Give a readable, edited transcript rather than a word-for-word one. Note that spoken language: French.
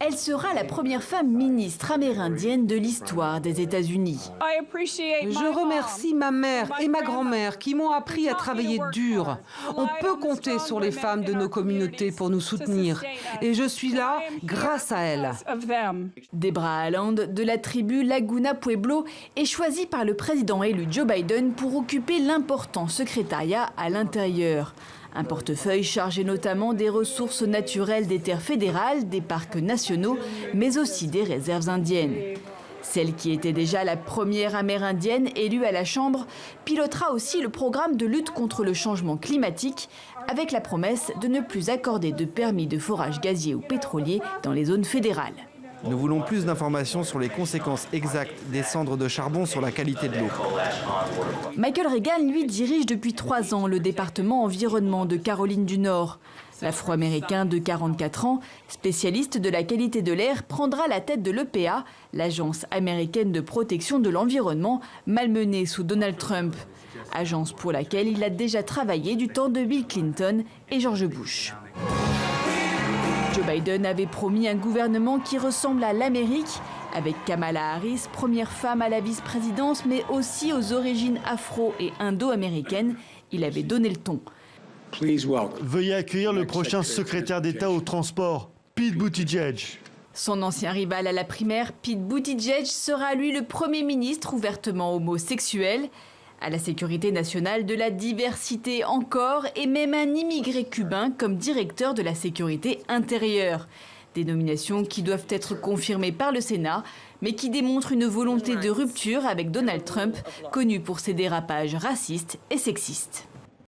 Elle sera la première femme ministre amérindienne de l'histoire des États-Unis. Je remercie ma mère et ma grand-mère qui m'ont appris à travailler dur. On peut compter sur les femmes de nos communautés pour nous soutenir. Et je suis là grâce à elles. Debra Haaland, de la tribu Laguna Pueblo, est choisie par le président élu Joe Biden pour occuper l'important secrétariat à l'intérieur. Un portefeuille chargé notamment des ressources naturelles des terres fédérales, des parcs nationaux, mais aussi des réserves indiennes. Celle qui était déjà la première amérindienne élue à la Chambre pilotera aussi le programme de lutte contre le changement climatique, avec la promesse de ne plus accorder de permis de forage gazier ou pétrolier dans les zones fédérales. Nous voulons plus d'informations sur les conséquences exactes des cendres de charbon sur la qualité de l'eau. Michael Regan, lui, dirige depuis 3 ans le département environnement de Caroline du Nord. L'Afro-Américain de 44 ans, spécialiste de la qualité de l'air, prendra la tête de l'EPA, l'agence américaine de protection de l'environnement, malmenée sous Donald Trump. Agence pour laquelle il a déjà travaillé du temps de Bill Clinton et George Bush. Joe Biden avait promis un gouvernement qui ressemble à l'Amérique, avec Kamala Harris, première femme à la vice-présidence, mais aussi aux origines afro- et indo-américaines. Il avait donné le ton. Veuillez accueillir le prochain secrétaire d'État au transport, Pete Buttigieg. Son ancien rival à la primaire, Pete Buttigieg, sera lui le Premier ministre ouvertement homosexuel. À la sécurité nationale, de la diversité encore, et même un immigré cubain comme directeur de la sécurité intérieure. Des nominations qui doivent être confirmées par le Sénat, mais qui démontrent une volonté de rupture avec Donald Trump, connu pour ses dérapages racistes et sexistes.